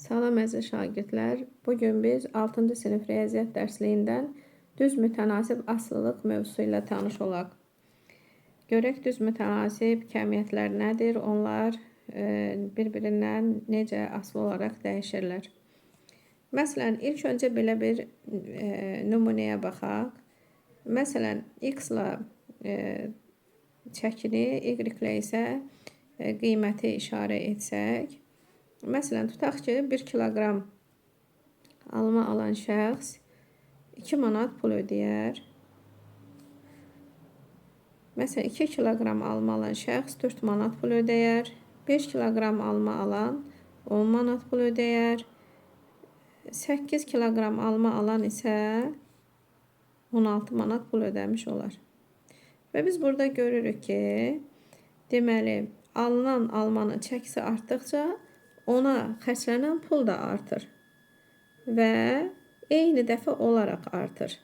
Salam əziz şagirdlər. Bugün biz 6-cı sinif riyaziyyat dərsliyindən düz mütənasib asılılıq mövzusu ilə tanış olaq. Görək düz mütənasib kəmiyyətlər nədir? Onlar bir-birindən necə asılı olaraq dəyişirlər? Məsələn, ilk öncə belə bir nümunəyə baxaq. Məsələn, x-la çəkini, y-lə isə qiyməti işarə etsək. Məsələn, tutaq ki, 1 kiloqram alma alan şəxs 2 manat pul ödəyər. Məsələn, 2 kiloqram alma alan şəxs 4 manat pul ödəyər. 5 kiloqram alma alan 10 manat pul ödəyər. 8 kiloqram alma alan isə 16 manat pul ödəmiş olar. Və biz burada görürük ki, deməli, alınan almanın çəkisi artdıqca ona xərclənən pul da artır və eyni dəfə olaraq artır.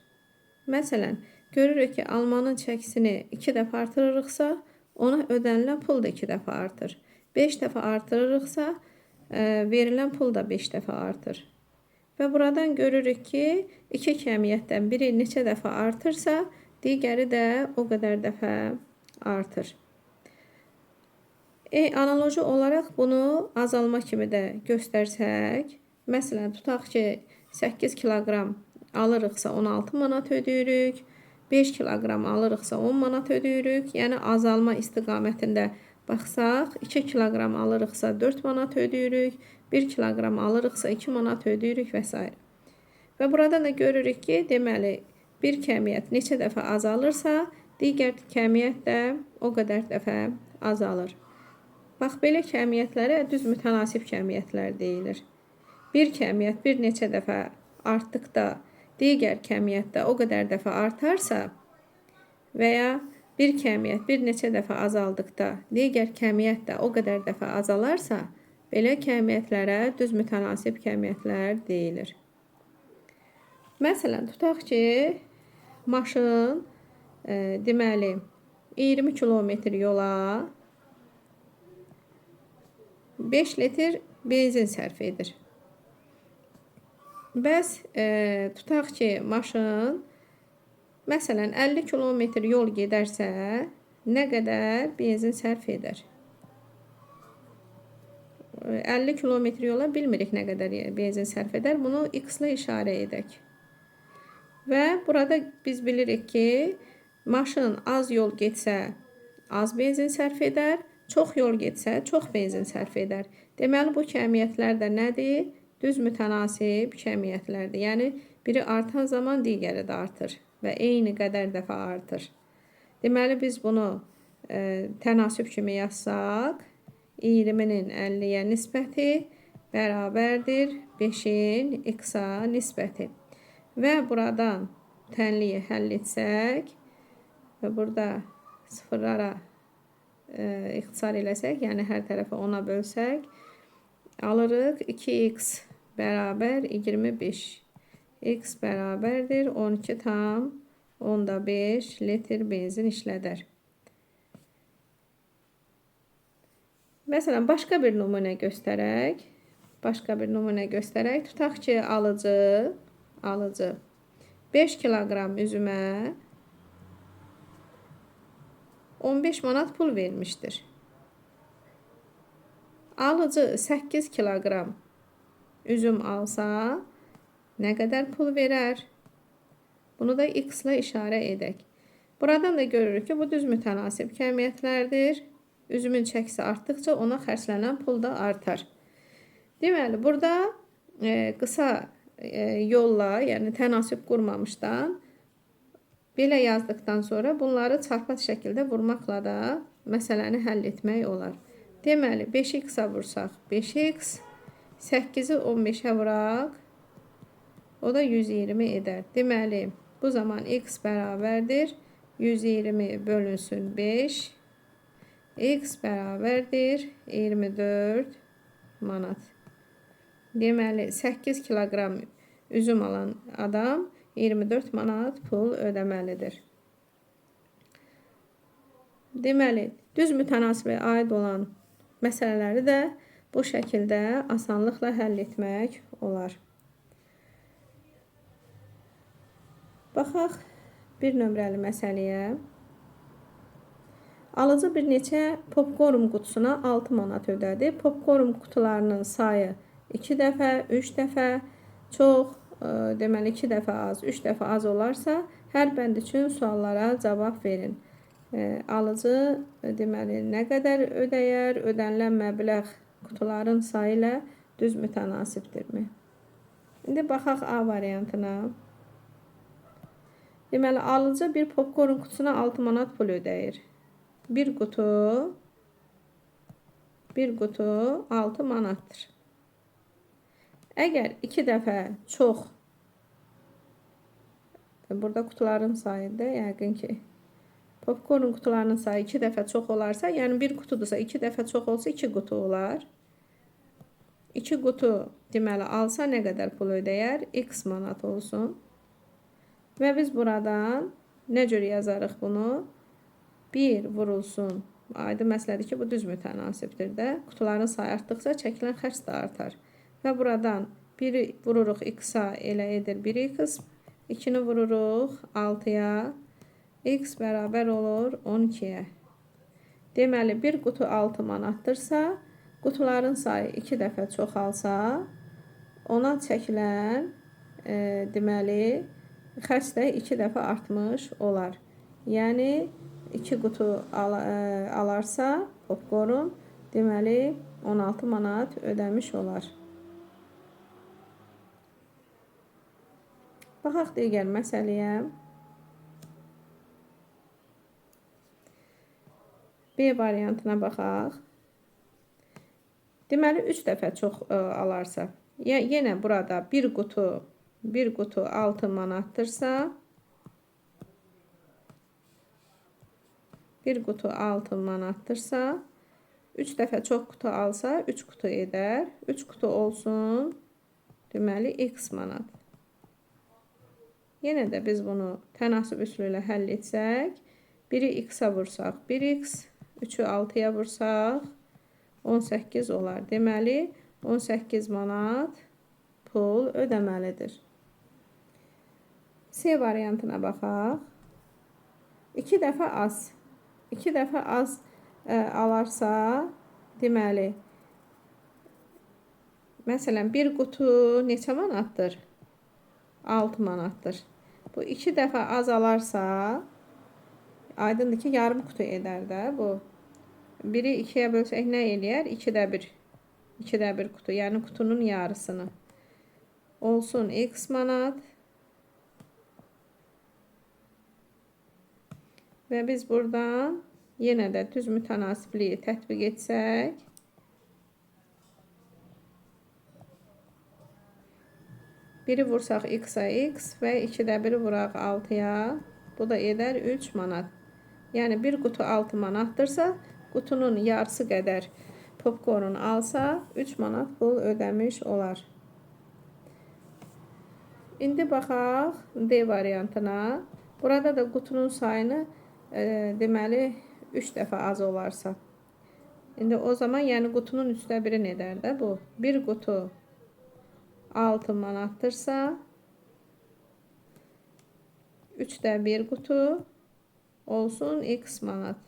Məsələn, görürük ki, almanın çəkisini 2 dəfə artırırıqsa, ona ödənilən pul da 2 dəfə artır. 5 dəfə artırırıqsa, verilən pul da 5 dəfə artır. Və buradan görürük ki, iki kəmiyyətdən biri neçə dəfə artırsa, digəri də o qədər dəfə artır. Analoji olaraq bunu azalma kimi də göstərsək, məsələn, tutaq ki, 8 kiloqram alırıqsa 16 manat ödəyirik, 5 kiloqram alırıqsa 10 manat ödəyirik, yəni azalma istiqamətində baxsaq, 2 kiloqram alırıqsa 4 manat ödəyirik, 1 kiloqram alırıqsa 2 manat ödəyirik və s. Və buradan da görürük ki, deməli, bir kəmiyyət neçə dəfə azalırsa, digər kəmiyyət də o qədər dəfə azalır. Bax, belə kəmiyyətlərə düz mütənasib kəmiyyətlər deyilir. Bir kəmiyyət bir neçə dəfə artdıqda, digər kəmiyyət də o qədər dəfə artarsa və ya bir kəmiyyət bir neçə dəfə azaldıqda, digər kəmiyyət də o qədər dəfə azalarsa, belə kəmiyyətlərə düz mütənasib kəmiyyətlər deyilir. Məsələn, tutaq ki, maşın deməli 20 kilometr yola 5 litr benzin sərf edir. Bəs tutaq ki, maşın məsələn 50 kilometr yol gedərsə, nə qədər benzin sərf edər? 50 kilometr yola bilmirik nə qədər benzin sərf edər. Bunu x-la işarə edək. Və burada biz bilirik ki, maşın az yol getsə az benzin sərf edər, çox yol getsə çox benzin sərf edər. Deməli, bu kəmiyyətlər də nədir? Düz mütənasib kəmiyyətlərdir. Yəni, biri artan zaman digəri də artır və eyni qədər dəfə artır. Deməli, biz bunu tənasüb kimi yazsaq, 20-nin 50-yə nisbəti bərabərdir 5-in x-a nisbəti. Və buradan tənliyi həll etsək və burada sıfırlara ixtisar eləsək, yəni hər tərəfə 10-a bölsək, alırıq 2x bərabər 25. X bərabərdir 12,5 litr benzin işlədər. Məsələn, başqa bir nümunə göstərək. Tutaq ki, alıcı 5 kiloqram üzümə 15 manat pul vermişdir. Alıcı 8 kiloqram üzüm alsa, nə qədər pul verər? Bunu da x-la işarə edək. Buradan da görürük ki, bu düz mütənasib kəmiyyətlərdir. Üzümün çəkisi artdıqca ona xərclənən pul da artar. Deməli, burada qısa yolla, yəni tənasüb qurmamışdan belə yazdıqdan sonra bunları çarpaz şəkildə vurmaqla da məsələni həll etmək olar. Deməli, 5x-a vursaq 5x, 8-i 15-ə vuraq, o da 120 edər. Deməli, bu zaman x bərabərdir 120 bölünsün 5, x bərabərdir 24 manat. Deməli, 8 kiloqram üzüm alan adam 24 manat pul ödəməlidir. Deməli, düz mütənasibə aid olan məsələləri də Bu şəkildə asanlıqla həll etmək olar. Baxaq bir nömrəli məsələyə. Alıcı bir neçə popkorn qutusuna 6 manat ödədi. Popkorn qutularının sayı 2 dəfə, 3 dəfə çox, deməli 2 dəfə az, 3 dəfə az olarsa, hər bənd üçün suallara cavab verin. Alıcı deməli nə qədər ödəyər, ödənilən məbləğ qutuların sayı ilə düz mütənasibdirmi? İndi baxaq A variantına. Deməli, alıcı bir popkorn qutusuna 6 manat pul ödəyir. Bir qutu 6 manatdır. Əgər 2 dəfə çox, burada qutuların sayıdır, yəqin ki, popkorn qutularının sayı 2 dəfə çox olarsa, yəni bir qutudursa 2 dəfə çox olsa 2 qutu olar. 2 qutu deməli alsa nə qədər pul ödəyər? X manat olsun. Və biz buradan nə cür yazarıq bunu? 1 vurulsun. Aydın məsələdir ki, bu düz mütənasibdir də. Qutuların sayı artdıqca çəkilən xərc də artar. Və buradan 1'i vururuq x-a, elə edir 1x. 2'ni vururuq 6'ya. X bərabər olur 12'yə. Deməli, bir qutu 6 manatdırsa, qutuların sayı 2 dəfə çoxalsa, ona çəkilən deməli, xərc də 2 dəfə artmış olar. Yəni, 2 qutu alarsa popcorn, deməli 16 manat ödəmiş olar. Baxaq digər məsələyə. B variantına baxaq. Deməli 3 dəfə çox alarsa, yenə burada bir qutu 6 manatdırsa, bir qutu 6 manatdırsa, 3 dəfə çox qutu alsa 3 qutu edər. 3 qutu olsun, deməli x manat. Yenə də biz bunu tənasüb üsulu ilə həll etsək, 1'i x-a vursaq 1x, 3'ü 6'ya vursaq 18 olar. Deməli 18 manat pul ödəməlidir. C variantına baxaq. 2 dəfə az. 2 dəfə az alarsa, deməli, məsələn, bir qutu neçə manatdır? 6 manatdır. Bu 2 dəfə az alarsa, aydındır ki, yarım qutu edər də bu. 1'i 2'yə bölsək nə eləyər? 2'də 1. 2'də 1 qutu, yəni qutunun yarısını. Olsun x manat. Və biz buradan yenə də düz mütənasibliyi tətbiq etsək, biri vursaq x-a x və 2'də 1'i vuraq 6'ya, bu da edər 3 manat. Yəni bir qutu 6 manatdırsa, qutunun yarısı qədər popcorn alsa 3 manat pul ödəmiş olar. İndi baxaq D variantına. Burada da qutunun sayını deməli 3 dəfə az olarsa. İndi o zaman yəni qutunun 3'də 1'i nedər də bu? Bir qutu 6 manatdırsa, 3'də 1 qutu olsun x manat.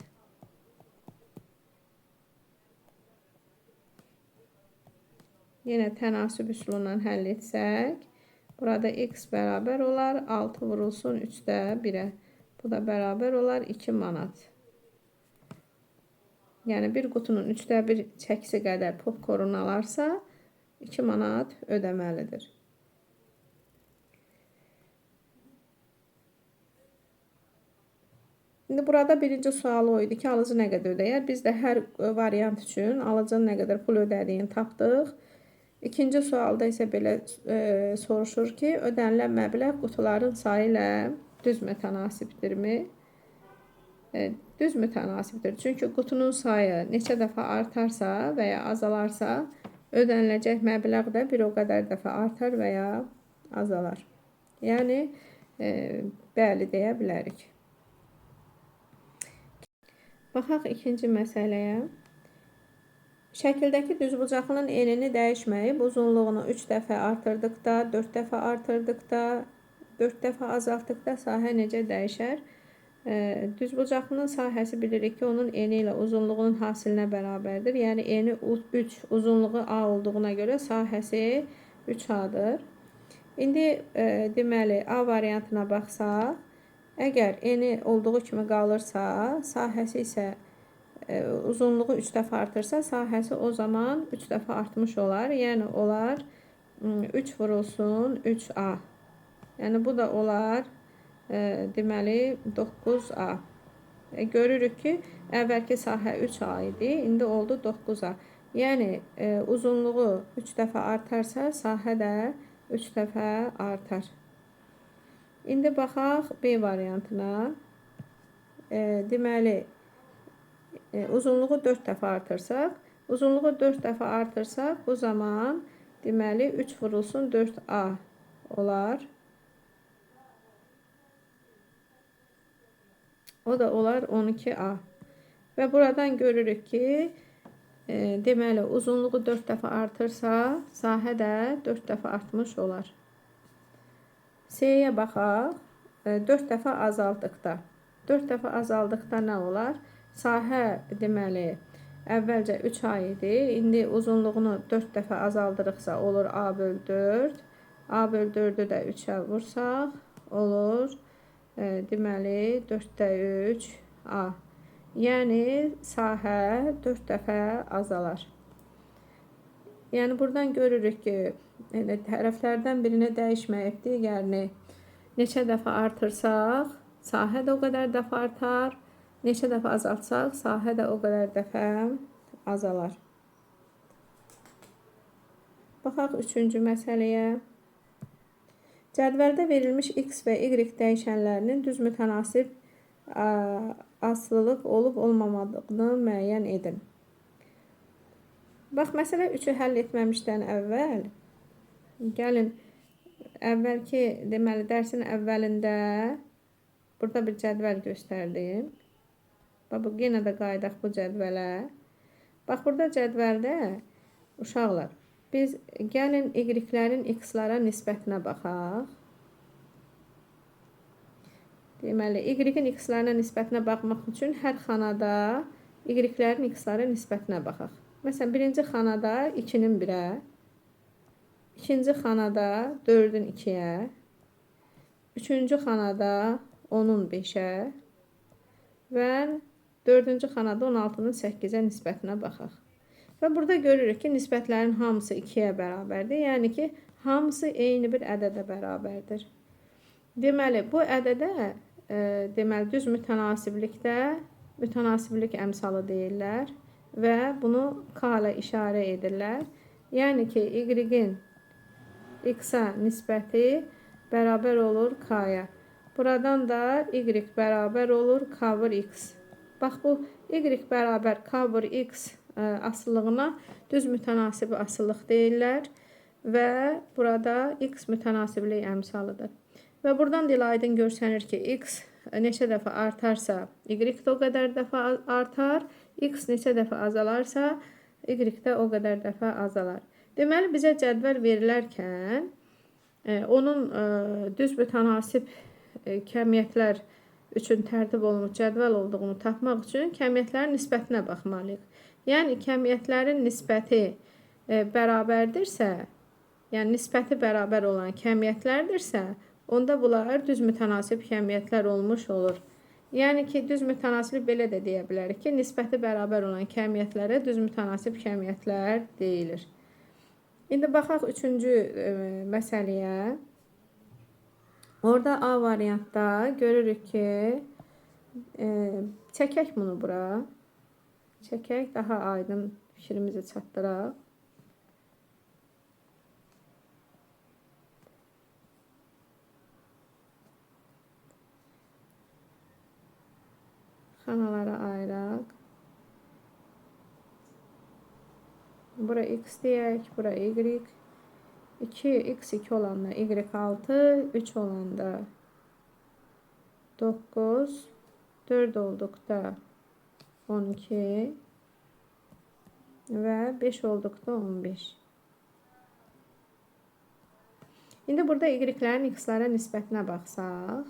Yenə tənasüb üsulundan həll etsək, burada x bərabər olar 6 vurulsun 3'də 1'ə. Bu da bərabər olar 2 manat. Yəni bir qutunun 3'də 1 çəkisi qədər popcorn alarsa 2 manat ödəməlidir. İndi burada birinci sual o idi ki, alıcı nə qədər ödəyər? Biz də hər variant üçün alıcının nə qədər pul ödədiyini tapdıq. İkinci sualda isə belə soruşur ki, ödənilən məbləğ qutuların sayı ilə düz mütənasibdirmi? Düz mütənasibdir. Çünki qutunun sayı neçə dəfə artarsa və ya azalarsa, ödəniləcək məbləğ də bir o qədər dəfə artar və ya azalar. Yəni, bəli deyə bilərik. Baxaq ikinci məsələyə. Şəkildəki düzbucaqlının enini dəyişməyib, uzunluğunu 3 dəfə artırdıqda, 4 dəfə artırdıqda, 4 dəfə azaltdıqda sahə necə dəyişər? Düzbucaqlının sahəsi bilirik ki, onun eni ilə uzunluğunun hasilinə bərabərdir. Yəni eni 3, uzunluğu A olduğuna görə sahəsi 3A'dır. İndi deməli A variantına baxsaq, əgər eni olduğu kimi qalırsa, sahəsi isə uzunluğu 3 dəfə artırsa, sahəsi o zaman 3 dəfə artmış olar. Yəni olar 3 vurulsun 3A. Yəni bu da olar deməli 9A. Görürük ki, əvvəlki sahə 3A idi, indi oldu 9A. Yəni uzunluğu 3 dəfə artarsa, sahə də 3 dəfə artar. İndi baxaq B variantına. Deməli uzunluğu 4 dəfə artırsaq, bu zaman deməli 3 vurulsun 4A olar. O da olar 12A. Və buradan görürük ki, deməli uzunluğu 4 dəfə artırsa, sahə də 4 dəfə artmış olar. C-yə baxaq. 4 dəfə azaldıqda. 4 dəfə azaldıqda nə olar? Sahə deməli əvvəlcə 3A idi. İndi uzunluğunu 4 dəfə azaldırıqsa olur A bölü 4. A bölü 4-ü də 3-ə vursaq olur deməli 4-də 3A. Yəni sahə 4 dəfə azalar. Yəni buradan görürük ki, tərəflərdən birini dəyişməyib, digərini neçə dəfə artırsaq, sahə də o qədər dəfə artar. Neçə dəfə azaltsaq, sahə də o qədər dəfə azalar. Baxaq 3-cü məsələyə. Cədvəldə verilmiş x və y dəyişənlərinin düz mütənasib asılılıq olub olmamadığını müəyyən edin. Bax, məsələ 3-ü həll etməmişdən əvvəl, gəlin, əvvəlki, deməli, dərsin əvvəlində burada bir cədvəl göstərdim. Bax, yenə də qayıdaq bu cədvələ. Bax, burada cədvəldə, uşaqlar, biz gəlin y-lərin x-lara nisbətinə baxaq. Deməli, y-in x-lərə nisbətinə baxmaq üçün hər xanada y-lərin x-lara nisbətinə baxaq. Məsələn, birinci xanada 2-nin 1-ə, ikinci xanada 4-ün 2-yə, üçüncü xanada 10-un 5-ə və dördüncü xanada 16-nın 8-ə nisbətinə baxaq. Və burada görürük ki, nisbətlərin hamısı 2-yə bərabərdir. Yəni ki, hamısı eyni bir ədədə bərabərdir. Deməli, bu ədədə deməli, düz mütənasiblikdə mütənasiblik əmsalı deyirlər və bunu K ilə işarə edirlər. Yəni ki, y-in x-ə nisbəti bərabər olur K-ya. Buradan da y bərabər olur K vur x. Bax, bu y bərabər K vur x asıllığına düz mütənasib asıllıq deyirlər və burada x mütənasiblik əmsalıdır. Və buradan aydın görsənir ki, x neçə dəfə artarsa, y də o qədər dəfə artar, x neçə dəfə azalarsa, y də o qədər dəfə azalar. Deməli, bizə cədvəl verilərkən, onun düz mütənasib kəmiyyətlər üçün tərtib olunmuş cədvəl olduğunu tapmaq üçün kəmiyyətlərin nisbətinə baxmalıyıq. Yəni, kəmiyyətlərin nisbəti bərabərdirsə, yəni nisbəti bərabər olan kəmiyyətlərdirsə, onda bunlar düz mütənasib kəmiyyətlər olmuş olur. Yəni ki, düz mütənasib belə də deyə bilərik ki, nisbəti bərabər olan kəmiyyətlərə düz mütənasib kəmiyyətlər deyilir. İndi baxaq 3-cü məsələyə. Orada A variantda görürük ki, çəkək bunu bura. Çəkək, daha aydın fikrimizi çatdıraq. Xanalara ayıraq. Bura x deyək, bura y. 2x2 olanda y6, 3 olanda 9, 4 olduqda 12, və 5 olduqda 15. İndi burada y-lərin x-lara nisbətinə baxsaq,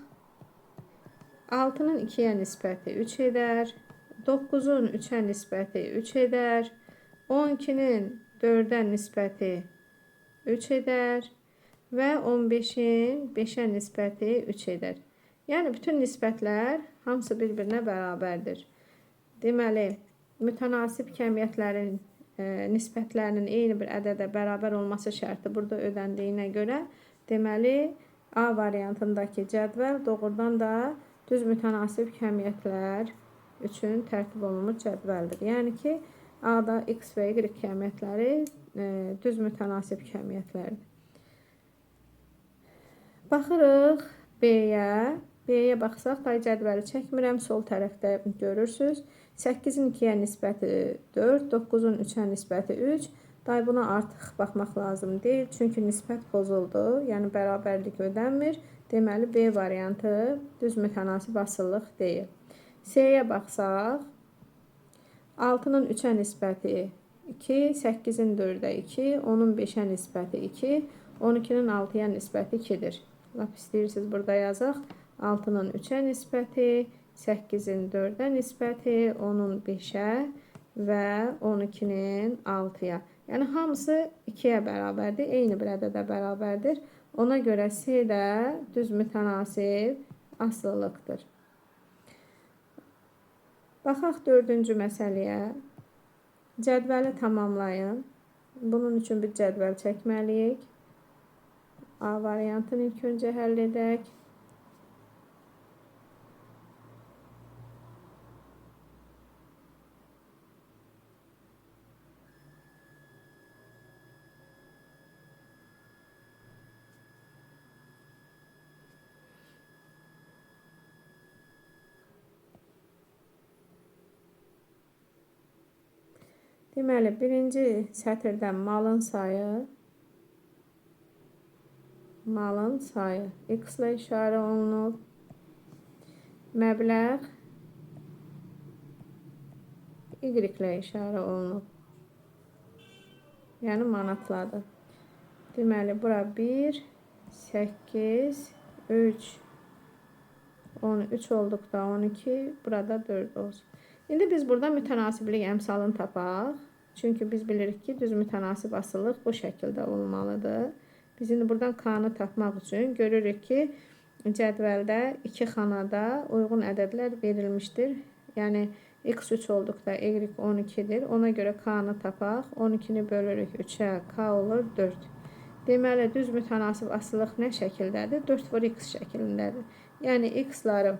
6-nın 2-yə nisbəti 3 edər, 9-un 3-ə nisbəti 3 edər, 12-nin 4-ə nisbəti 3 edər və 15-in 5-ə nisbəti 3 edər. Yəni, bütün nisbətlər hamısı bir-birinə bərabərdir. Deməli, mütənasib kəmiyyətlərin nisbətlərinin eyni bir ədədə bərabər olması şərti burada ödəndiyinə görə, deməli, A variantındakı cədvəl doğrudan da düz mütənasib kəmiyyətlər üçün tərtib olunmuş cədvəldir. Yəni ki, A-da x və y kəmiyyətləri düz mütənasib kəmiyyətlərdir. Baxırıq B-yə. B-yə baxsaq, day cədvəli çəkmirəm, sol tərəfdə görürsünüz. 8-in 2-yə nisbəti 4, 9-un 3-ə nisbəti 3. Day buna artıq baxmaq lazım deyil, çünki nisbət pozuldu, yəni bərabərlik ödənmir. Deməli, B variantı düz mütənasib asıllıq deyil. C-yə baxsaq, 6-nın 3-ə nisbəti 2, 8-in 4-ə 2, 10-un 5-ə nisbəti 2, 12-nin 6-ya nisbəti 2-dir. Lap istəyirsiniz burada yazaq. 6-nın 3-ə nisbəti, 8-in 4-ə nisbəti, 10-un 5-ə və 12-nin 6-ya. Yəni, hamısı 2-yə bərabərdir, eyni bir ədədə bərabərdir. Ona görə C də düz mütənasib asılılıqdır. Baxaq 4-cü məsələyə. Cədvəli tamamlayın. Bunun üçün bir cədvəl çəkməliyik. A variantını ilk öncə həll edək. Deməli, birinci sətirdən malın sayı x ilə işarə olunub. Məbləğ y ilə işarə olunub. Yəni, manatladır. Deməli, bura 1, 8, 3, 13 olduqda 12, burada 4 olsun. İndi biz burada mütənasiblik əmsalını tapaq. Çünki biz bilirik ki, düz mütənasib asıllıq bu şəkildə olmalıdır. Biz indi buradan K-nı tapmaq üçün görürük ki, cədvəldə 2 xanada uyğun ədədlər verilmişdir. Yəni, x 3 olduqda y 12-dir. Ona görə K-nı tapaq. 12-ni bölürük 3-ə, K olur 4. Deməli, düz mütənasib asıllıq nə şəkildədir? 4 vur x şəklindədir. Yəni, x-ları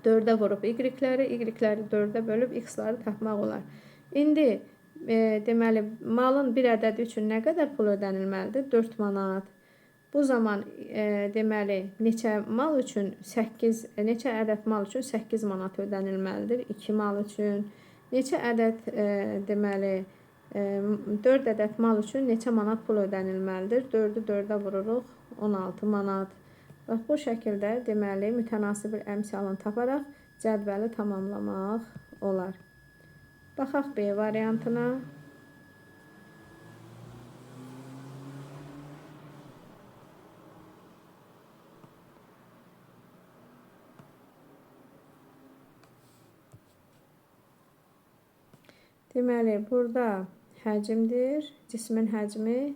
4-ə vurub y-ləri 4-ə bölüb x-ları tapmaq olar. İndi, deməli, malın bir ədədi üçün nə qədər pul ödənilməlidir? 4 manat. Bu zaman, deməli, neçə ədəd mal üçün 8 manat ödənilməlidir? 2 mal üçün. Neçə ədəd, deməli, 4 ədəd mal üçün neçə manat pul ödənilməlidir? 4-ü 4-ə vururuq, 16 manat. Bax, bu şəkildə, deməli, mütənasib əmsalını taparaq cədvəli tamamlamaq olar. Baxaq B variantına. Deməli, burada həcmdir, cismin həcmi,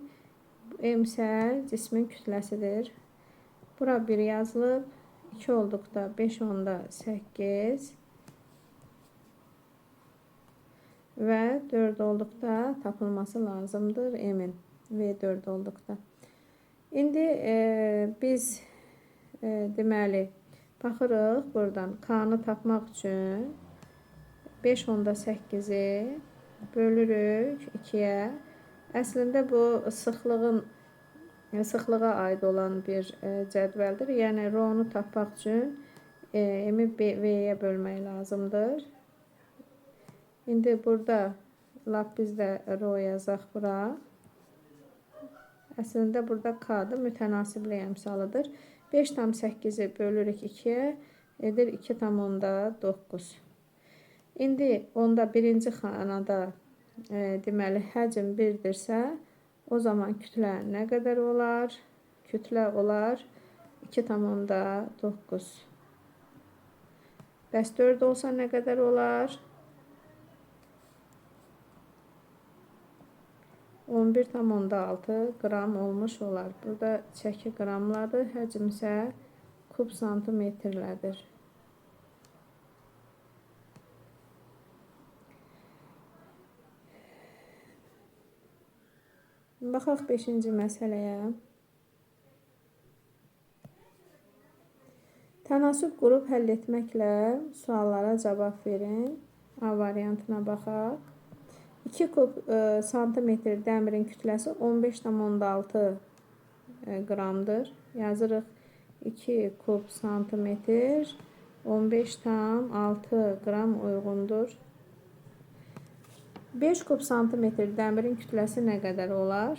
M isə cismin kütləsidir. Bura 1 yazılıb, 2 olduqda 5 onda 8 və 4 olduqda tapılması lazımdır M-in və 4 olduqda. İndi biz deməli baxırıq buradan K-nı tapmaq üçün 5 onda 8-i bölürük 2-yə. Əslində bu sıxlığa aid olan bir cədvəldir. Yəni, rho-nu tapmaq üçün M-i V-yə bölmək lazımdır. İndi burada lap biz də rho yazaq bura. Əslində burada K-dır, mütənasiblik əmsalıdır. 5/8-i bölürük 2-yə, edir 2/9. İndi onda birinci xanada deməli həcm 1-dirsə, o zaman kütlə nə qədər olar? Kütlə olar 2,9. Bəs 4 olsa nə qədər olar? 11,6 qram olmuş olar. Burada çəki qramladır, həcm isə kub santimetrlədir. Baxaq 5-ci məsələyə. Tənasüb qrup həll etməklə suallara cavab verin. A variantına baxaq. 2 kub santimetr dəmirin kütləsi 15,6 qramdır. Yazırıq 2 kub santimetr 15,6 qram uyğundur. 5 kub santimetr dəmirin kütləsi nə qədər olar?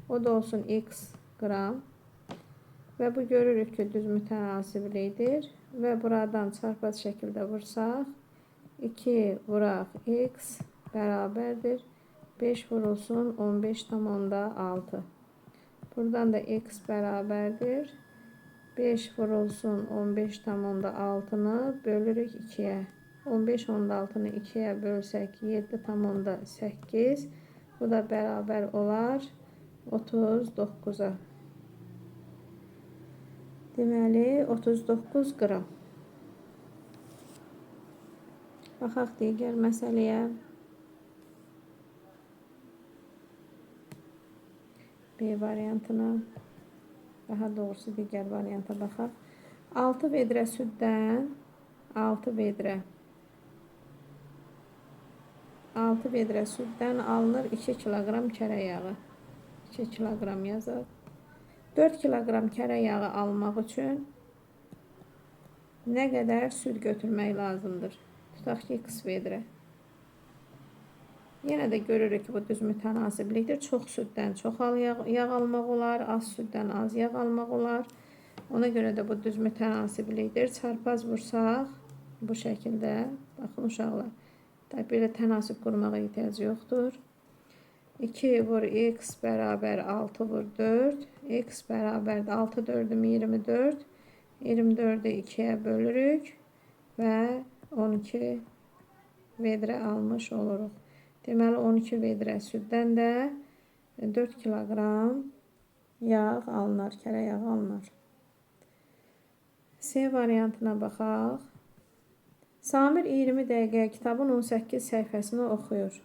O da olsun x qram. Və bu görürük ki, düz mütənasiblikdir. Və buradan çarpaz şəkildə vursaq, 2 vuraq x bərabərdir. 5 vurulsun 15,6. Buradan da x bərabərdir. 5 vurulsun 15,6-nı bölürük 2-yə. 15,6-nı 2-yə bölsək 7,8. Bu da bərabər olar 39-a. Deməli 39 qram. Baxaq digər məsələyə. B variantına. Daha doğrusu digər varianta baxaq. 6 vedrə süddən 6 vedrə süddən alınır 2 kiloqram kərə yağı. 2 kiloqram yazaq. 4 kiloqram kərə yağı almaq üçün nə qədər süd götürmək lazımdır? Tutaq ki, x vedrə. Yenə də görürük ki, bu düz mütənasiblikdir. Çox süddən çox yağ almaq olar, az süddən az yağ almaq olar. Ona görə də bu düz mütənasiblikdir. Çarpaz vursaq, bu şəkildə, baxın uşaqlar, belə tənasib qurmağa ehtiyac yoxdur. 2 vur x bərabər 6 vur 4. X bərabər 6 4-üm 24. 24-ü 2-yə bölürük və 12 vedrə almış oluruq. Deməli 12 vedrə süddən də 4 kiloqram yağ alınır, kərə yağı alınır. C variantına baxaq. Samir 20 dəqiqəyə kitabın 18 səhifəsini oxuyur.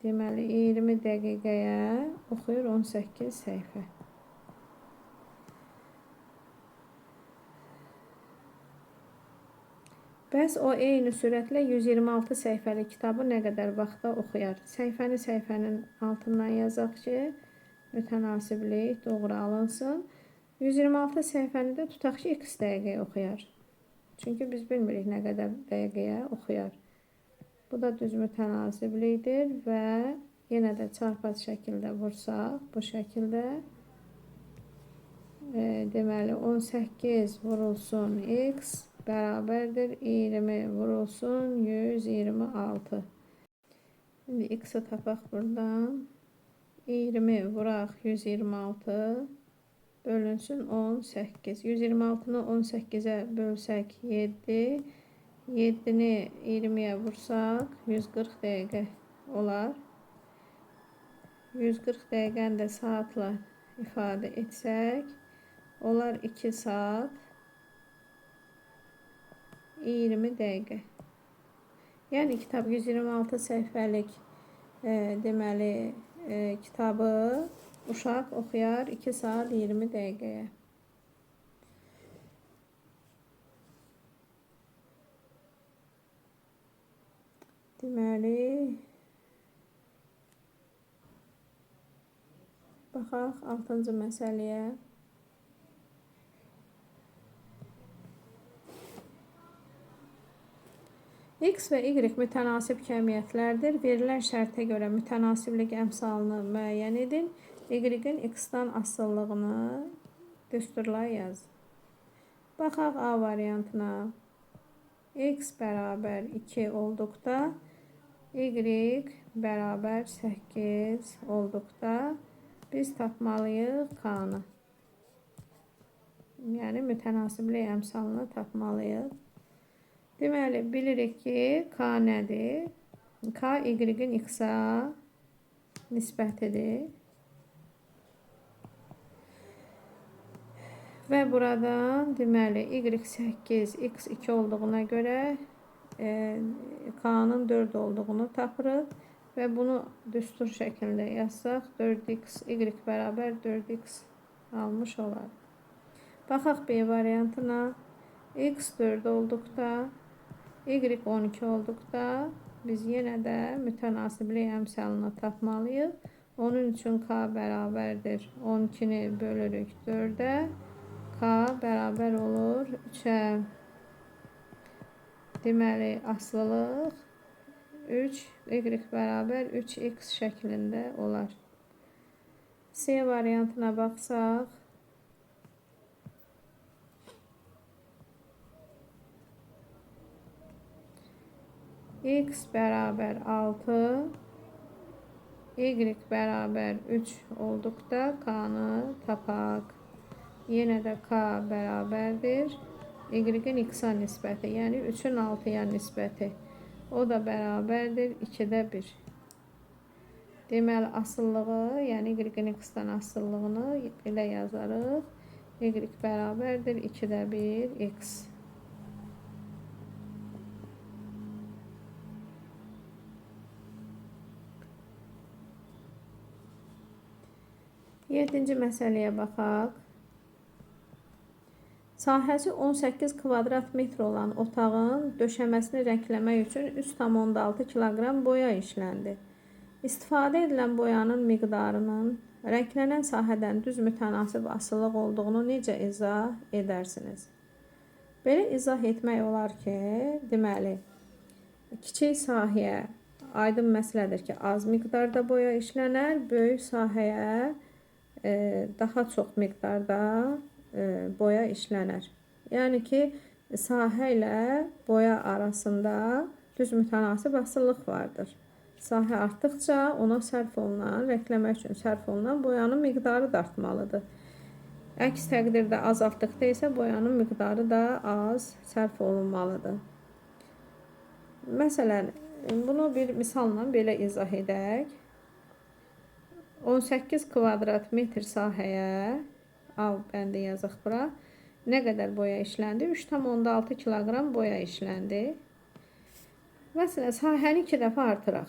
Deməli 20 dəqiqəyə oxuyur 18 səhifə. Bəs o eyni sürətlə 126 səhifəli kitabı nə qədər vaxtda oxuyar? Səhifənin altından yazaq ki, mütənasiblik doğru alınsın. 126 səhifəni də tutaq ki, x dəqiqəyə oxuyar. Çünki biz bilmirik nə qədər dəqiqəyə oxuyar. Bu da düz mütənasiblikdir və yenə də çarpaz şəkildə vursaq, bu şəkildə deməli 18 vurulsun x bərabərdir 20 vurulsun 126. Şimdi x-i tapaq buradan. 20 vuraq 126 bölünsün 18. 126-nı 18-ə bölsək 7. 7-ni 20-yə vursaq 140 dəqiqə olar. 140 dəqiqəni də saatla ifadə etsək, olar 2 saat 20 dəqiqə. Yəni kitab 126 səhifəlik deməli kitabı uşaq oxuyar 2 saat 20 dəqiqəyə. Deməli baxaq 6-cı məsələyə. X və Y mütənasib kəmiyyətlərdir. Verilən şərtə görə mütənasiblik əmsalını müəyyən edin. Y-in X-dan asıllığını düsturla yaz. Baxaq A variantına. X bərabər 2 olduqda Y bərabər 8 olduqda biz tapmalıyıq K-nı. Yəni mütənasiblik əmsalını tapmalıyıq. Deməli, bilirik ki, K nədir? K Y-in X-a nisbətidir. Və buradan deməli Y8, X2 olduğuna görə K-nın 4 olduğunu tapırıq. Və bunu düstur şəklində yazsaq 4x, Y bərabər 4x almış olar. Baxaq B variantına. X 4 olduqda, Y 12 olduqda biz yenə də mütənasiblik əmsalını tapmalıyıq. Onun üçün K bərabərdir 12-ni bölürük 4-ə. K bərabər olur 3-ə. Deməli, aslılıq 3, Y bərabər 3x şəklində olar. C variantına baxsaq, X bərabər 6, Y bərabər 3 olduqda K-nı tapaq. Yenə də K bərabərdir Y-in X-a nisbəti, yəni 3-ün 6-ya nisbəti. O da bərabərdir 2-də 1. Deməli, asıllığı, yəni Y-in X-dan asıllığını belə yazarıq. Y bərabərdir 2-də 1 X. Yedinci məsələyə baxaq. Sahəsi 18 kvadrat metr olan otağın döşəməsini rəngləmək üçün 3,6 kiloqram boya işləndi. İstifadə edilən boyanın miqdarının rənglənən sahədən düz mütənasib asılılıq olduğunu necə izah edərsiniz? Belə izah etmək olar ki, deməli, kiçik sahəyə aydın məsələdir ki, az miqdarda boya işlənər, böyük sahəyə daha çox miqdarda boya işlənər. Yəni ki, sahə ilə boya arasında düz mütənasib asıllıq vardır. Sahə artdıqca ona sərf olunan, rəngləmək üçün sərf olunan boyanın miqdarı da artmalıdır. Əks təqdirdə azaltdıqda isə boyanın miqdarı da az sərf olunmalıdır. Məsələn, bunu bir misalla belə izah edək. 18 kvadrat metr sahəyə, A bəndi yazıq bura, nə qədər boya işləndi? 3,6 kiloqram boya işləndi. Məsələn, sahəni 2 dəfə artıraq.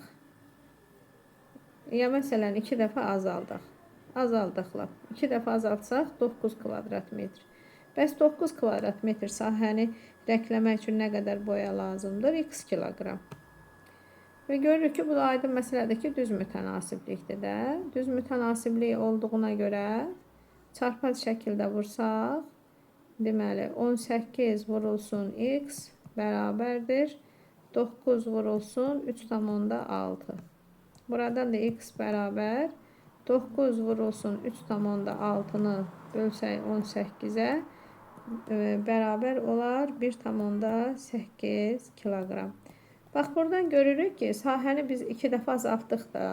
Ya məsələn, 2 dəfə azaldaq. Azaldaqla. 2 dəfə azaltsaq 9 kvadrat metr. Bəs 9 kvadrat metr sahəni rəngləmək üçün nə qədər boya lazımdır? X kiloqram. Və görürük ki, bu da aydın məsələdir ki, düz mütənasiblikdir də. Düz mütənasiblik olduğuna görə çarpaz şəkildə vursaq, deməli 18 vurulsun X bərabərdir 9 vurulsun 3,6. Buradan da X bərabər 9 vurulsun 3,6-nı bölsək 18-ə bərabər olar 1,8 kiloqram. Bax, buradan görürük ki, sahəni biz 2 dəfə azaltdıq da.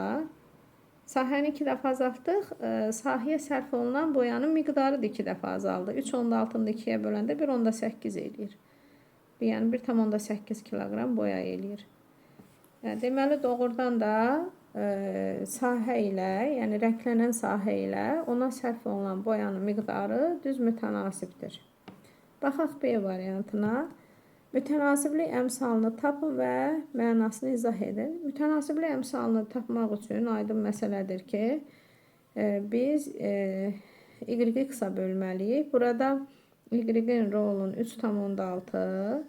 Sahəni 2 dəfə azaltdıq, sahəyə sərf olunan boyanın miqdarı da 2 dəfə azaldı. 3,6-nı 2-yə böləndə 1,8 eləyir. Yəni 1,8 kiloqram boya eləyir. Deməli, doğrudan da sahə ilə, yəni rənglənən sahə ilə ona sərf olunan boyanın miqdarı düz mütənasibdir. Baxaq B variantına. Mütənasiblik əmsalını tapın və mənasını izah edin. Mütənasiblik əmsalını tapmaq üçün aydın məsələdir ki, biz Y-X-a bölməliyik. Burada Y-in rolun 3,6,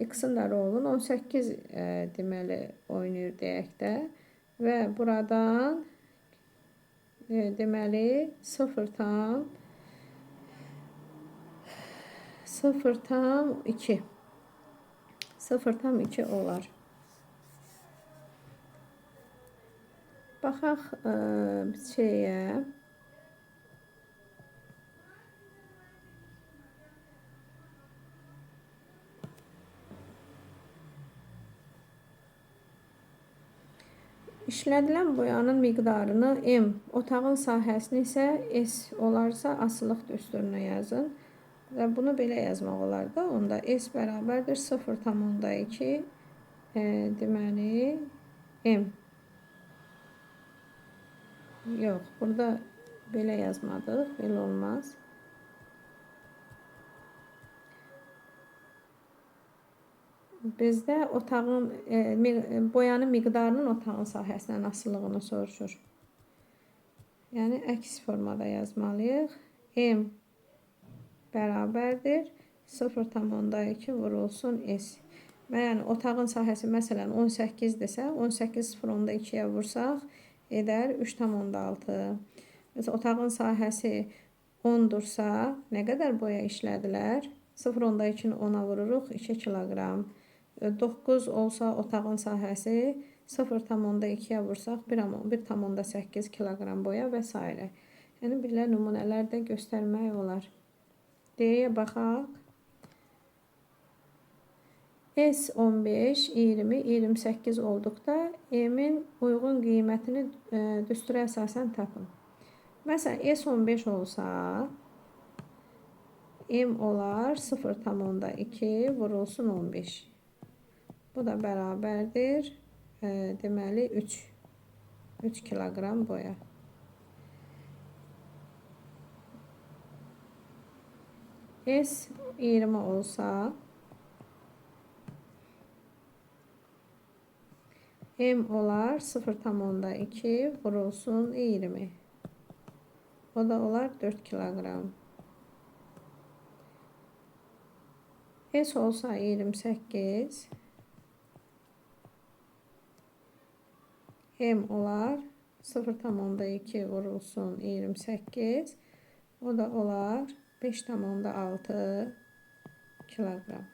X-in də rolun 18 deməli oynayır deyək də. Və buradan deməli 0,2 0,2 olar. Baxaq şeyə. İşlədilən boyanın miqdarını M, otağın sahəsini isə S olarsa asılılıq düsturuna yazın. Və bunu belə yazmaq olar da, onda S bərabərdir 0,2 deməli M. Yox, burada belə yazmadıq, belə olmaz. Bizdə otağın boyanın miqdarının otağın sahəsindən asılılığını soruşur. Yəni əks formada yazmalıyıq. M bərabərdir 0,2 vurulsun S. Və yəni otağın sahəsi məsələn 18-dirsə, 18,2-yə vursaq edər 3,6. Məsələn, otağın sahəsi 10-dursa, nə qədər boya işlədilər? 0,2-ni 10-a vururuq, 2 kiloqram. 9 olsa otağın sahəsi 0,2-yə vursaq 1,8 kiloqram boya və s. Yəni belə nümunələr də göstərmək olar. D'yə baxaq. S 15, 20, 28 olduqda M'in uyğun qiymətini düstura əsasən tapın. Məsələn, S 15 olsa M olar 0,2 vurulsun 15. Bu da bərabərdir deməli 3 kiloqram boya. S 20 olsa M olar 0,2 vurulsun 20. O da olar 4 kiloqram. S olsa 28. M olar 0,2 vurulsun 28. O da olar 5,6 kiloqram.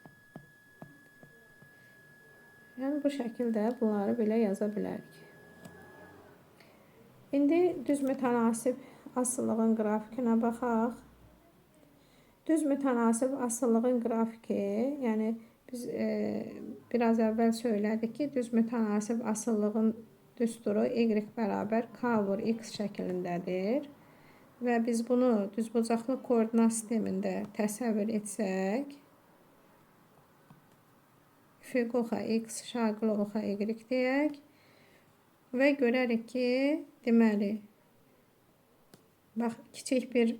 Yəni bu şəkildə bunları belə yaza bilərik. İndi düz mütənasib asıllığın qrafikinə baxaq. Düz mütənasib asıllığın qrafiki, yəni biz biraz əvvəl söylədik ki, düz mütənasib asıllığın düsturu y bərabər k vur x şəklindədir. Və biz bunu düzbucaqlı koordinat sistemində təsəvvür etsək, üfüqi oxa x, şaqili oxa y deyək və görərik ki, deməli, bax, kiçik bir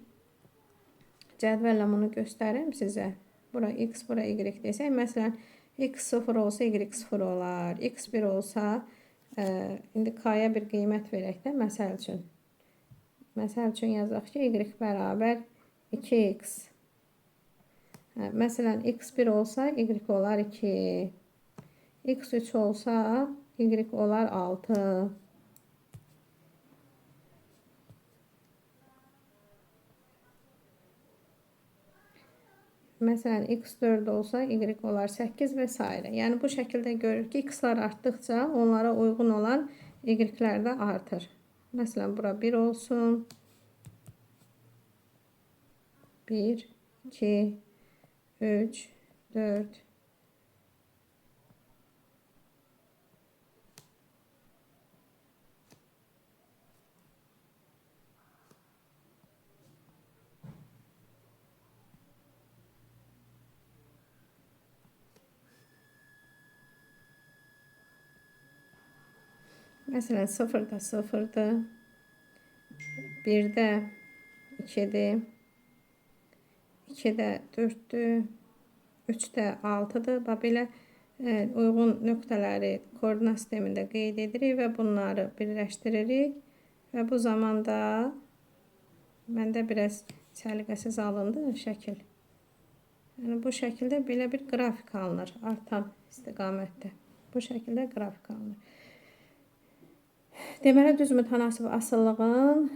cədvəllə bunu göstərim sizə. Bura x, bura y desək, məsələn, x 0 olsa y 0 olar, x 1 olsa, indi k-ya bir qiymət verək də, məsəl üçün. Məsəl üçün yazaq ki, y bərabər 2x. Məsələn, x1 olsa, y olar 2. x3 olsa, y olar 6. Məsələn, x4 olsa, y olar 8 və s. Yəni, bu şəkildə görür ki, x-lar artdıqca onlara uyğun olan y-lər də artır. Məsələn, bura 1 olsun. 1, 2, 3, 4. Məsələn, 0-da 0-dır, 1-də 2-dir, 2-də 4-dür, 3-də 6-dır. Bax, belə uyğun nöqtələri koordinat sistemində qeyd edirik və bunları birləşdiririk. Və bu zamanda məndə biraz səliqəsiz alındı şəkil. Yəni, bu şəkildə belə bir qrafik alınır, artan istiqamətdə. Bu şəkildə qrafik alınır. Deməli, düz mütənasib asıllığın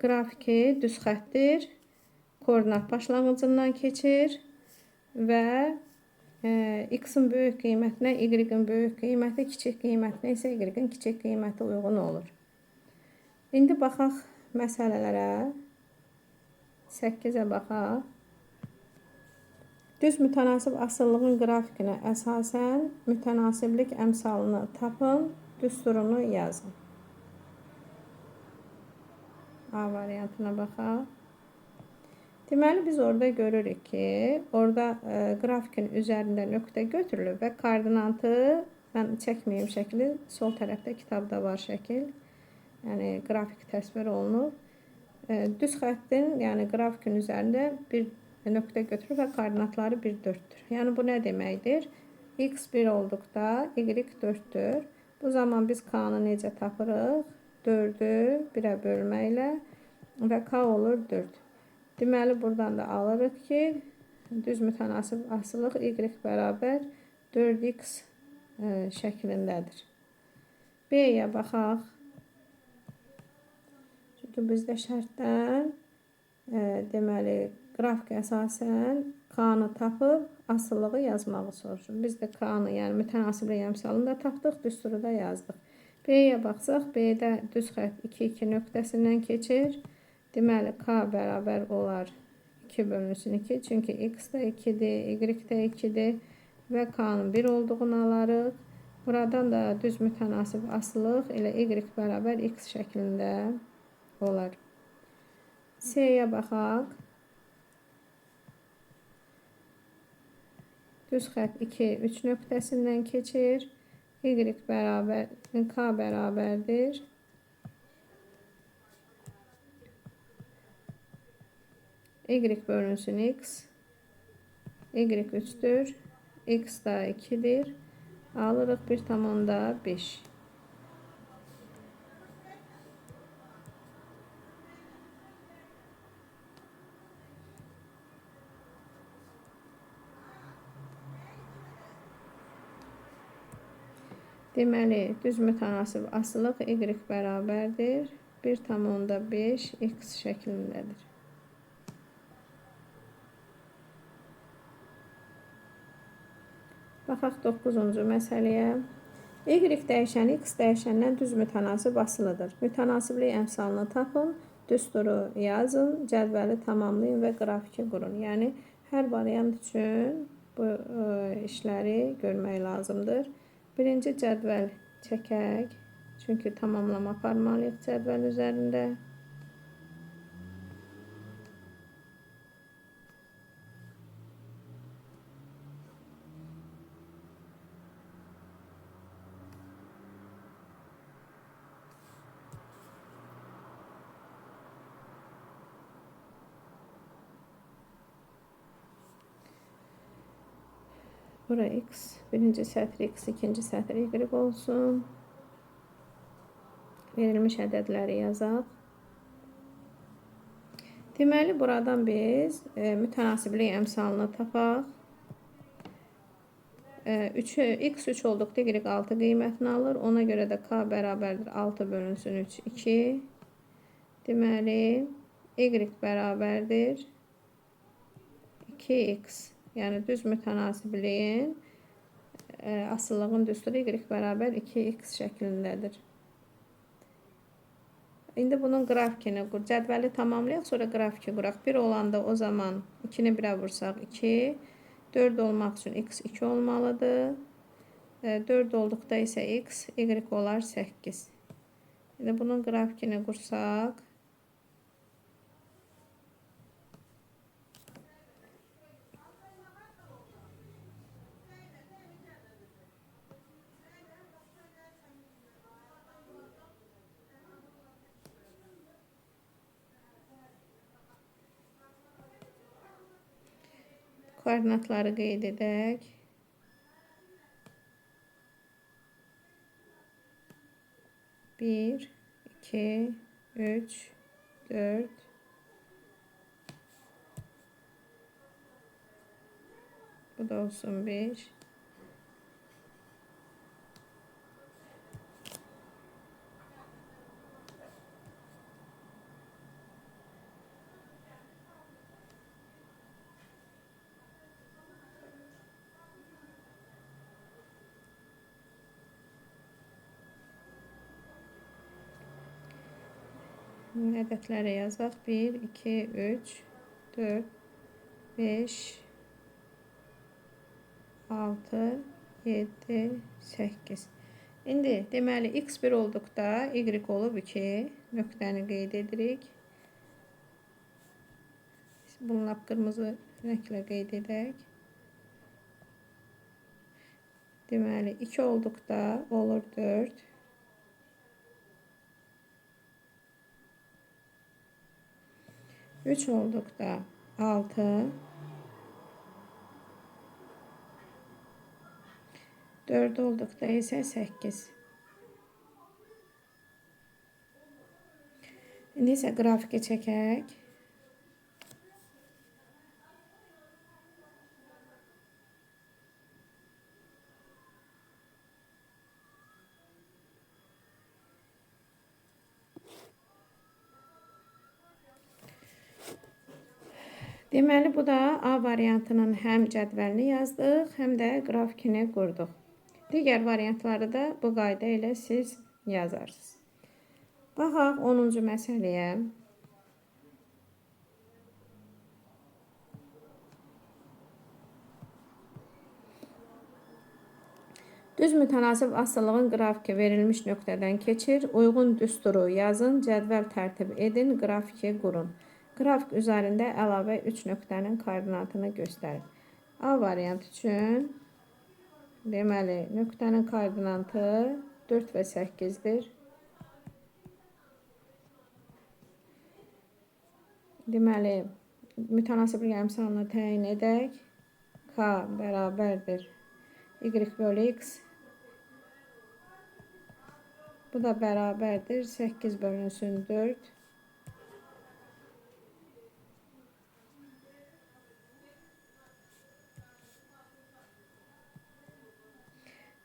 qrafiki düz xətdir, koordinat başlanğıcından keçir və x-in böyük qiymətinə y-in böyük qiyməti, kiçik qiymətinə isə y-in kiçik qiyməti uyğun olur. İndi baxaq məsələlərə. 8-ə baxaq. Düz mütənasib asıllığın qrafikinə əsasən mütənasiblik əmsalını tapın, düsturunu yazın. A variantına baxaq. Deməli biz orada görürük ki, orada qrafikin üzərində nöqtə götürülüb və koordinatı mən çəkməyim şəkli sol tərəfdə kitabda var şəkil. Yəni qrafik təsvir olunub. Düz xəttin, yəni qrafikin üzərində bir nöqtə götürüb və koordinatları 1, 4-dür. Yəni bu nə deməkdir? X 1 olduqda Y 4-dür. Bu zaman biz K-nı necə tapırıq? 4-ü 1-ə bölməklə və K olur 4. Deməli buradan da alırıq ki, düz mütənasib asılıq Y bərabər 4x şəklindədir. B-yə baxaq. Çünki bizdə şərtdən deməli qrafika əsasən K-nı tapıb asıllığı yazmağı soruşur. Biz də K-nı, yəni mütənasiblik əmsalını da tapdıq, düsturu da yazdıq. B-yə baxsaq, B-də düz xətt 2, 2 nöqtəsindən keçir. Deməli K bərabər olar 2 bölünsün 2. Çünki X də 2-dir, Y də 2-dir və K-nın 1 olduğunu alarıq. Buradan da düz mütənasib asılıq elə Y bərabər X şəklində olar. C-yə baxaq. Düz xətt 2, 3 nöqtəsindən keçir. Y bərabər, K bərabərdir. Y bölünsün X. Y 3'dür. X da 2'dir. Alırıq 1,5. Deməli, düz mütənasib asılıq Y bərabərdir 1,5 X şəklindədir. Baxaq 9-cu məsələyə. Y dəyişəni X dəyişəndən düz mütənasib asılıdır. Mütənasiblik əmsalını tapın, düsturu yazın, cədvəli tamamlayın və qrafiki qurun. Yəni, hər variant üçün bu işləri görmək lazımdır. Birinci cədvəl çəkək. Çünki tamamlama aparmalıyıq cədvəl üzərində. Bura X, birinci sətr X, ikinci sətr Y olsun. Verilmiş ədədləri yazaq. Deməli, buradan biz mütənasiblik əmsalını tapaq. X 3 olduqda Y 6 qiymətini alır. Ona görə də K bərabərdir 6 bölünsün 3, 2. Deməli, Y bərabərdir 2x. Yəni düz mütənasibliyin asıllığın düsturu Y bərabər 2x şəklindədir. İndi bunun qrafikini qur. Cədvəli tamamlayaq, sonra qrafiki quraq. 1 olanda o zaman 2-ni 1-ə vursaq 2. 4 olmaq üçün x 2 olmalıdır. 4 olduqda isə x, Y olar 8. İndi bunun qrafikini qursaq. Koordinatları qeyd edək. Bir, 2, 3, 4. Bu da olsun 5. Ədədləri yazaq. 1, 2, 3, 4, 5, 6, 7, 8. İndi deməli x1 olduqda y olub 2. Nöqtəni qeyd edirik. Bunu lap qırmızı renklə qeyd edək. Deməli 2 olduqda olur 4. 3 olduqda 6. 4 olduqda isə 8. İndi isə qrafiki çəkək. Deməli, bu da A variantının həm cədvəlini yazdıq, həm də qrafikini qurduq. Digər variantları da bu qayda ilə siz yazarsınız. Baxaq 10-cu məsələyə. Düz mütənasib asılılığın qrafiki verilmiş nöqtədən keçir. Uyğun düsturu yazın, cədvəl tərtib edin, qrafiki qurun. Qrafik üzərində əlavə 3 nöqtənin koordinatını göstərir. A variant üçün deməli nöqtənin koordinatı 4 və 8-dir. Deməli mütənasiblik əmsalını təyin edək. K bərabərdir y bölü x. Bu da bərabərdir 8 bölünsün 4.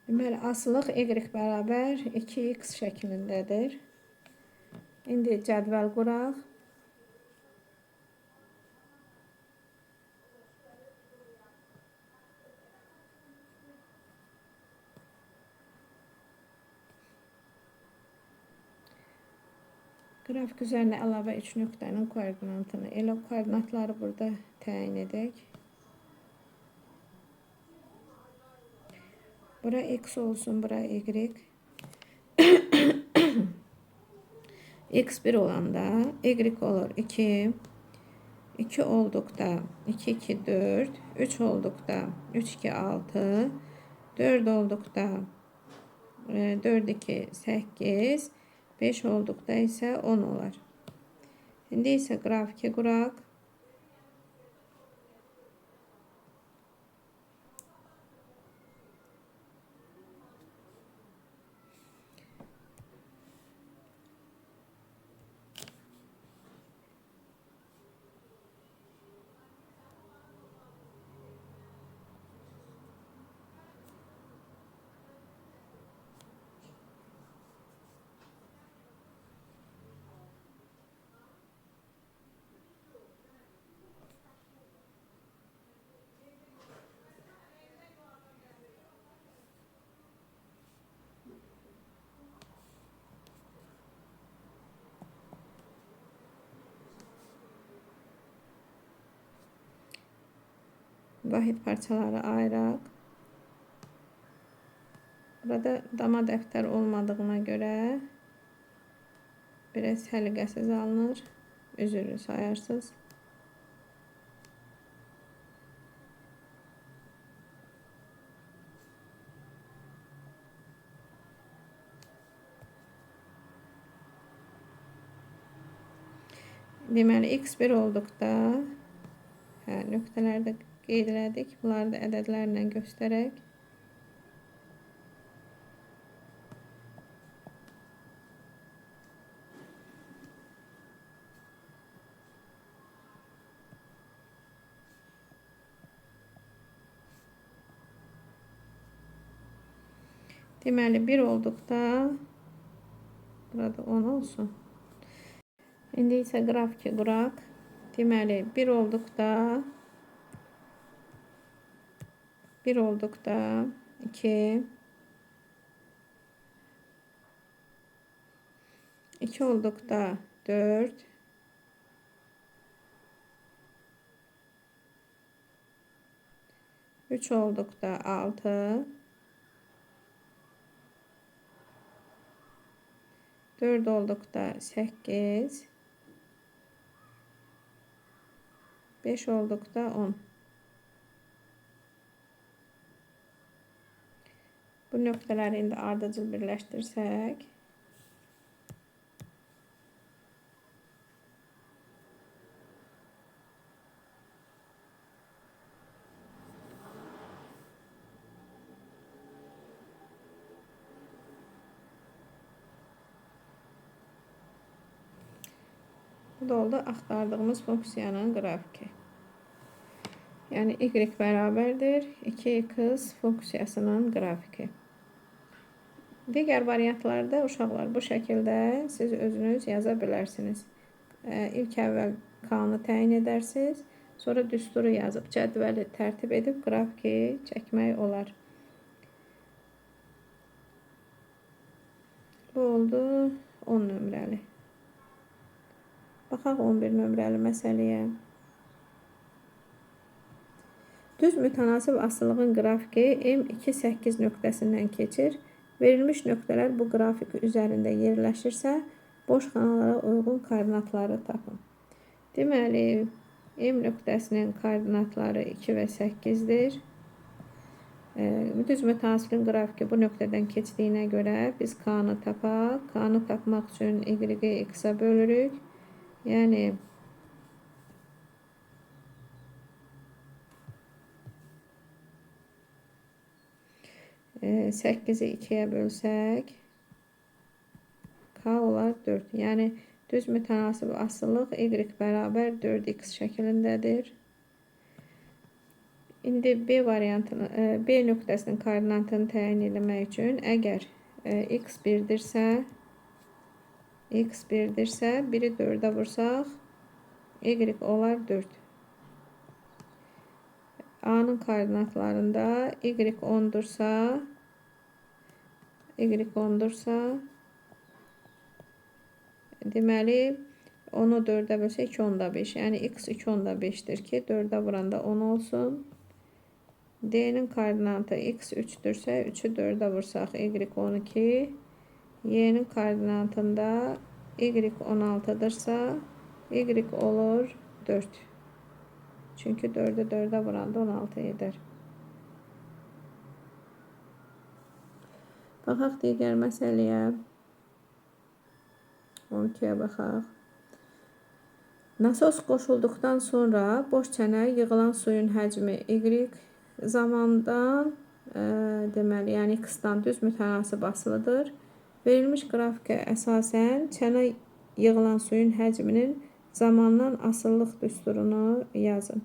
Deməli, asılıq y bərabər 2x şəklindədir. İndi cədvəl quraq. Qrafik üzərində əlavə 3 nöqtənin koordinatını, elə koordinatları burada təyin edək. Bura x olsun, bura y. X 1 olanda y olur 2. 2 olduqda 2, 2, 4. 3 olduqda 3, 2, 6. 4 olduqda 4, 2, 8. 5 olduqda isə 10 olar. İndi isə qrafiki quraq. Vahid parçaları ayıraq. Burada dama dəftər olmadığına görə biraz səliqəsiz alınır. Üzrü sayarsınız. Deməli, x1 olduqda nöqtələrdə qeyd elədik. Bunları da ədədlərlə göstərək. Deməli, 1 olduqda burada 10 olsun. İndi isə qrafiki quraq. Deməli, 1 olduqda 2, 2 olduqda 4, 3 olduqda 6, 4 olduqda 8, 5 olduqda 10. Bu nöqtələri indi ardıcıl birləşdirsək. Bu da oldu axtardığımız funksiyanın qrafiki. Yəni y bərabərdir 2x funksiyasının qrafiki. Digər variantlarda uşaqlar bu şəkildə siz özünüz yaza bilərsiniz. İlk əvvəl k-nı təyin edərsiniz, sonra düsturu yazıb cədvəli tərtib edib qrafiki çəkmək olar. Bu oldu 10 nömrəli. Baxaq 11 nömrəli məsələyə. Düz mütənasib asılılığın qrafiki M2-8 nöqtəsindən keçir. Verilmiş nöqtələr bu qrafik üzərində yerləşirsə, boş xanalara uyğun koordinatları tapın. Deməli, M nöqtəsinin koordinatları 2 və 8-dir. Düz mütənasiblin qrafiki bu nöqtədən keçdiyinə görə biz k-nı tapaq. K-nı tapmaq üçün y-i x-a bölürük. Yəni 8-i 2-yə bölsək k olar 4. Yəni düz mütənasib asıllıq y bərabər 4x şəklindədir. İndi B variantını, B nöqtəsinin koordinatını təyin etmək üçün əgər x 1-dirsə, 1-i 4-ə vursaq, y olar 4. A-nın koordinatlarında y 10-dursa, deməli 10-u 4-ə bölsək 2 onda 5. Yəni x 2 onda 5-dir ki, 4-ə vuranda 10 olsun. D-nin koordinatı x 3-dürsə, 3-ü 4-ə vursaq y 12. Y-nin koordinatında y 16-dırsa, y olur 4. Çünki 4-ü 4-ə vuranda 16 edər. Baxaq digər məsələyə. 12-yə baxaq. Nasos qoşulduqdan sonra boş çənə yığılan suyun həcmi y zamandan, deməli, yəni x-dan düz mütənasib asılıdır. Verilmiş qrafikə əsasən çənə yığılan suyun həcminin zamandan asıllıq düsturunu yazın.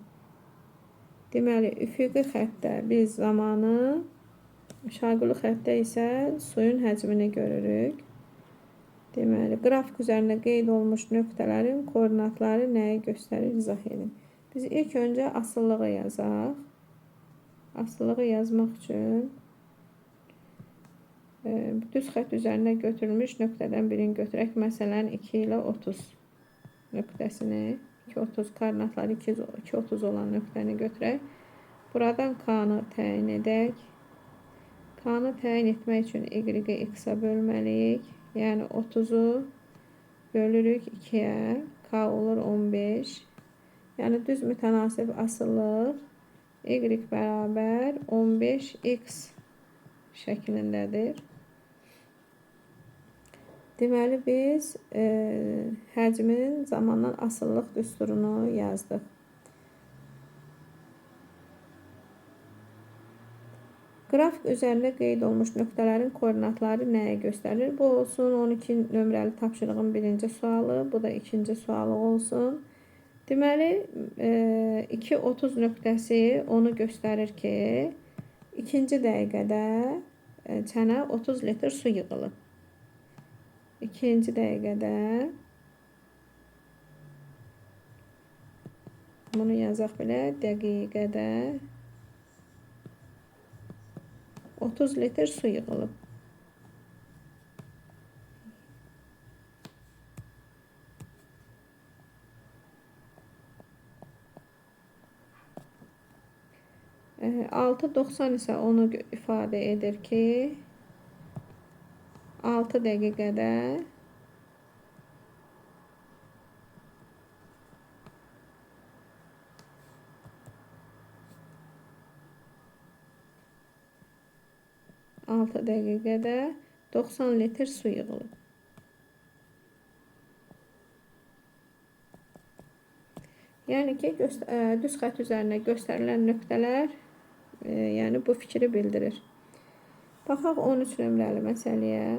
Deməli, üfüqi xəttdə biz zamanı, şaquli xəttdə isə suyun həcmini görürük. Deməli, qrafik üzərində qeyd olunmuş nöqtələrin koordinatları nəyi göstərir, izah edin. Biz ilk öncə asıllığı yazaq. Asıllığı yazmaq üçün düz xətt üzərində götürülmüş nöqtədən birini götürək. Məsələn, 2 ilə 30 nöqtəsini, 2-30 koordinatları 2-30 olan nöqtəni götürək. Buradan k-nı təyin edək. K-nı təyin etmək üçün y-i x-a bölməliyik. Yəni 30-u bölürük 2-yə. K olur 15. Yəni düz mütənasib asıllıq y bərabər 15x şəklindədir. Deməli, biz həcmin zamandan asıllıq düsturunu yazdıq. Qrafik üzərində qeyd olunmuş nöqtələrin koordinatları nəyə göstərir? Bu olsun 12 nömrəli tapşırığın birinci sualı, bu da ikinci sualı olsun. Deməli, 2-30 nöqtəsi onu göstərir ki, ikinci dəqiqədə çənə 30 litr su yığılıb. İkinci dəqiqədə bunu yazaq belə, dəqiqədə 30 litr su yığılıb. E, 6.90 isə onu ifadə edir ki, 6 dəqiqədə 30 6 dəqiqədə 90 litr su yığılıb. Yəni ki, düz xətt üzərində göstərilən nöqtələr yəni bu fikri bildirir. Baxaq 13 nömrəli məsələyə.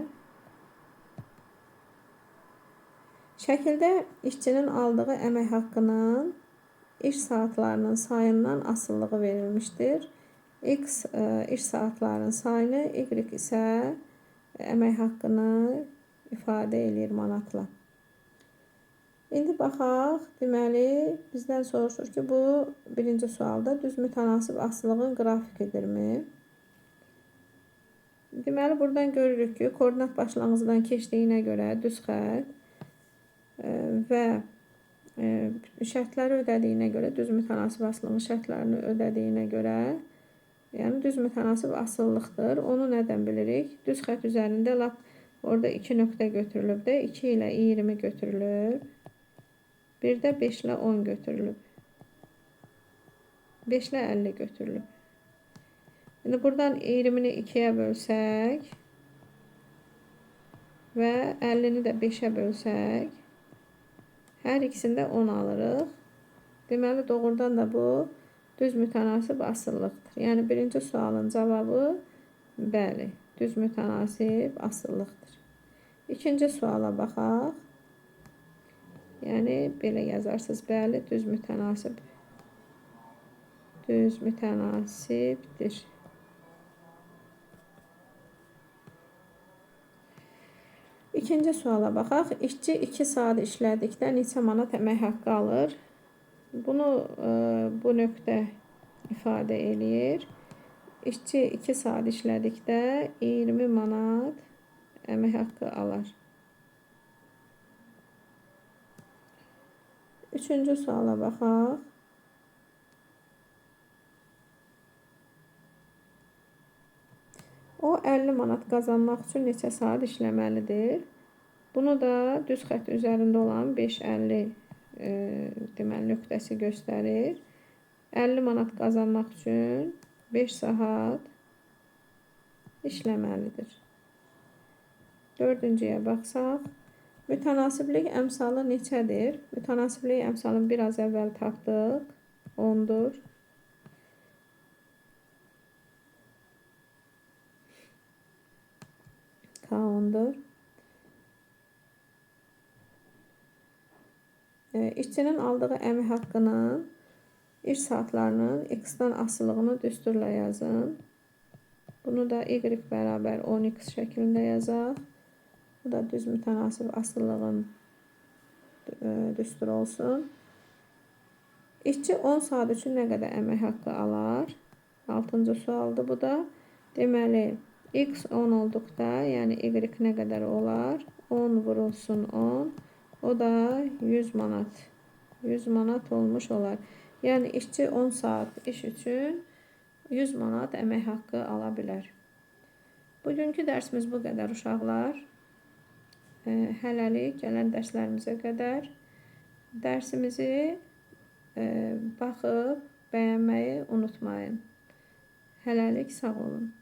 Şəkildə işçinin aldığı əmək haqqının iş saatlarının sayından asılılığı verilmişdir. X iş saatlarının sayını, Y isə əmək haqqını ifadə edir manatla. İndi baxaq, deməli, bizdən soruşur ki, bu birinci sualda düz mütənasib asılılığın qrafikidirmi? Deməli, buradan görürük ki, koordinat başlanğıcından keçdiyinə görə düz xətt və şərtləri ödədiyinə görə, düz mütənasib asılılığın şərtlərini ödədiyinə görə, yəni düz mütənasib asılılıqdır. Onu nədən bilirik? Düz xətt üzərində lap orada 2 nöqtə götürülüb də, 2 ilə 20 götürülüb. Bir də 5 ilə 10 götürülüb. 5 ilə 50 götürülüb. Şimdi buradan 20'ni 2'ye bölsək və 50'ni də 5'ə bölsək, hər ikisində 10 alırıq. Deməli, doğrudan da bu düz mütənasib asılılıqdır. Yəni, birinci sualın cavabı bəli, düz mütənasib asılılıqdır. İkinci suala baxaq. Yəni, belə yazarsınız, bəli, düz mütənasib. Düz mütənasibdir. İkinci suala baxaq. İşçi 2 saat işlədikdə neçə manat əmək haqqı alır? Bunu bu nöqtə ifadə eləyir. İşçi 2 saat işlədikdə 20 manat əmək haqqı alar. Üçüncü suala baxaq. O 50 manat qazanmaq üçün neçə saat işləməlidir? Bunu da düz xətt üzərində olan 5-50 deməli nöqtəsi göstərir. 50 manat qazanmaq üçün 5 saat işləməlidir. Dördüncüyə baxsaq, mütənasiblik əmsalı neçədir? Mütənasiblik əmsalını biraz əvvəl tapdıq. 10'dur. K10'dur. İşçinin aldığı əmək haqqının iş saatlarının X-dan asılılığını düsturla yazın. Bunu da Y bərabər 10X şəklində yazaq. Bu da düz mütənasib asılılığın düsturu olsun. İşçi 10 saat üçün nə qədər əmək haqqı alar? 6-cı sualdır bu da. Deməli, X 10 olduqda, yəni Y nə qədər olar? 10 vurulsun 10. O da 100 manat. 100 manat olmuş olar. Yəni, işçi 10 saat iş üçün 100 manat əmək haqqı ala bilər. Bugünkü dərsimiz bu qədər uşaqlar. Hələlik gələn dərslərimizə qədər dərsimizi baxıb bəyənməyi unutmayın. Hələlik sağ olun.